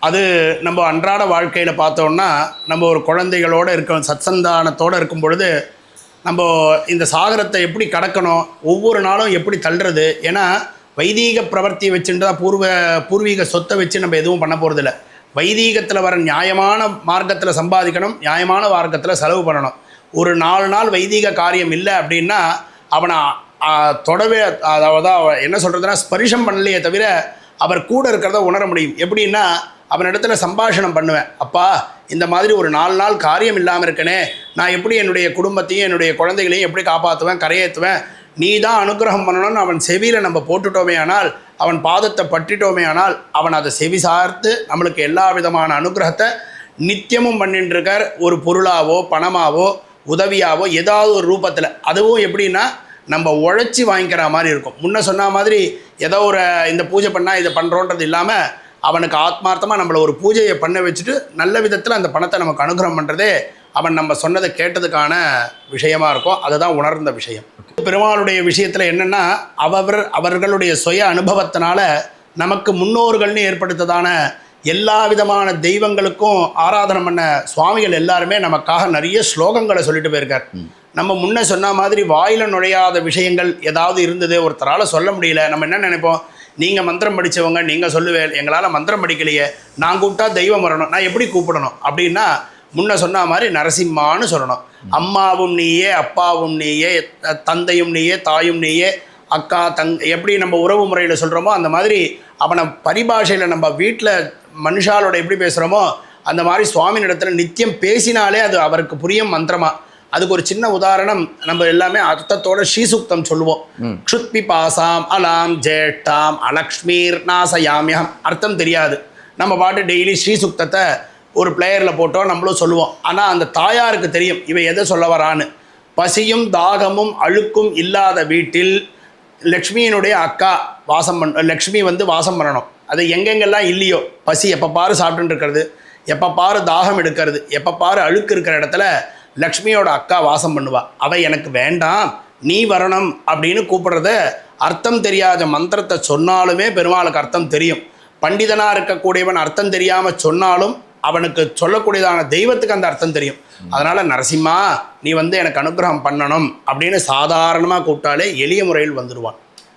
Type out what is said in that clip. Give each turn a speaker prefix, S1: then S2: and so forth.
S1: அது நம்ம அன்றாட வாழ்க்கையில் பார்த்தோம்னா நம்ம ஒரு குழந்தைகளோடு இருக்க சத்சந்தானத்தோடு இருக்கும் பொழுது நம்ம இந்த சாகரத்தை எப்படி கடக்கணும், ஒவ்வொரு நாளும் எப்படி தள்ளுறது. ஏன்னா வைதீக பிரவர்த்தியை வச்சுட்டு தான் பூர்வீக சொத்தை வச்சு நம்ம எதுவும் பண்ண போகிறதில்ல. வைதீகத்தில் வர நியாயமான மார்க்கத்தில் சம்பாதிக்கணும், நியாயமான மார்க்கத்தில் செலவு பண்ணணும். ஒரு 4 நாள் வைதீக காரியம் இல்லை அப்படின்னா அவனை தொடவே, அதாவது என்ன சொல்கிறதுனா ஸ்பரிஷம் பண்ணலையே தவிர அவர் கூட இருக்கிறத உணர முடியும். எப்படின்னா அவனிடத்துல சம்பாஷணம் பண்ணுவேன். அப்பா, இந்த மாதிரி ஒரு 4 நாள் காரியம் இல்லாமல் இருக்கனே, நான் எப்படி என்னுடைய குடும்பத்தையும் என்னுடைய குழந்தைகளையும் எப்படி காப்பாற்றுவேன், கரையேற்றுவேன், நீ தான் அனுகிரகம் பண்ணணும்னு அவன் செவியில் நம்ம போட்டுட்டோமே ஆனால், அவன் பாதத்தை பற்றிட்டோமே ஆனால், அவன் அதை செவி சார்த்து நம்மளுக்கு எல்லா விதமான அனுகிரகத்தை நித்தியமும் பண்ணிட்டு இருக்கார். ஒரு பொருளாவோ பணமாவோ உதவியாவோ ஏதாவது ஒரு ரூபத்தில். அதுவும் எப்படின்னா நம்ம உழைச்சி வாங்கிக்கிற மாதிரி இருக்கும். முன்ன சொன்ன மாதிரி ஏதோ ஒரு இந்த பூஜை பண்ணால் இதை பண்ணுறோன்றது இல்லாமல் அவனுக்கு ஆத்மார்த்தமாக நம்மளை ஒரு பூஜையை பண்ண வச்சுட்டு நல்ல விதத்தில் அந்த பணத்தை நமக்கு அனுகிரகம் பண்ணுறதே அவன் நம்ம சொன்னதை கேட்டதுக்கான விஷயமாக இருக்கும். அதுதான் உணர்ந்த விஷயம். பெருமாளுடைய விஷயத்தில் என்னென்னா அவர்களுடைய சுய அனுபவத்தினால நமக்கு முன்னோர்கள்னு ஏற்படுத்ததான எல்லா விதமான தெய்வங்களுக்கும் ஆராதனை பண்ண சுவாமிகள் எல்லாருமே நமக்காக நிறைய ஸ்லோகங்களை சொல்லிட்டு போயிருக்கார். நம்ம முன்ன சொன்ன மாதிரி வாயில் நுழையாத விஷயங்கள் ஏதாவது இருந்தது, ஒருத்தரால் சொல்ல முடியல, நம்ம என்ன நினைப்போம், நீங்கள் மந்திரம் படித்தவங்க நீங்கள் சொல்லுவேன், எங்களால் மந்திரம் படிக்கலையே, நான் கூப்பிட்டா தெய்வம் வரணும், நான் எப்படி கூப்பிடணும் அப்படின்னா முன்ன சொன்ன மாதிரி நரசிம்மான்னு சொல்லணும். அம்மாவும் நீயே, அப்பாவும் நீயே, தந்தையும் நீயே, தாயும் நீயே, அக்கா எப்படி நம்ம உறவு முறையில் சொல்கிறோமோ அந்த மாதிரி அவனை பரிபாஷையில் நம்ம வீட்டில் மனுஷாலோட எப்படி பேசுகிறோமோ அந்த மாதிரி சுவாமி இடத்துல நித்தியம் பேசினாலே அது அவருக்கு புரியும் மந்திரமா. அதுக்கு ஒரு சின்ன உதாரணம், நம்ம எல்லாமே அர்த்தத்தோட ஸ்ரீசுக்தம் சொல்லுவோம். க்ஷுத்பி பாசாம் அலாம் ஜேஷ்டாம் அலக்ஷ்மீர் நாசயாமியம். அர்த்தம் தெரியாது, நம்ம பாட்டு டெய்லி ஸ்ரீசுக்தத்தை ஒரு பிளேயரில் போட்டோம், நம்மளும் சொல்லுவோம். ஆனால் அந்த தாயாருக்கு தெரியும் இவன் எதை சொல்ல வரான்னு. பசியும் தாகமும் அழுக்கும் இல்லாத வீட்டில் லக்ஷ்மியினுடைய அக்கா லக்ஷ்மி வாசம் பண்ணணும். அது எங்கெங்கெல்லாம் இல்லையோ, பசி எப்போ பாரு சாப்பிட்டுன்னு இருக்கிறது, எப்போ பாரு தாகம் எடுக்கிறது, எப்போ பாரு அழுக்கு இருக்கிற இடத்துல லக்ஷ்மியோட அக்கா வாசம் பண்ணுவா. அவள் எனக்கு வேண்டாம் நீ வரணும் அப்படின்னு கூப்பிடுறத அர்த்தம் தெரியாத மந்திரத்தை சொன்னாலுமே பெருமாளுக்கு அர்த்தம் தெரியும். பண்டிதனாக இருக்கக்கூடியவன் அர்த்தம் தெரியாமல் சொன்னாலும் அவனுக்கு சொல்லக்கூடியதான தெய்வத்துக்கு அந்த அர்த்தம் தெரியும். அதனால் நரசிம்மா நீ எனக்கு அனுகிரகம் பண்ணணும் அப்படின்னு சாதாரணமாக கூப்பிட்டாலே எளிய முறையில் வந்துடுவான்.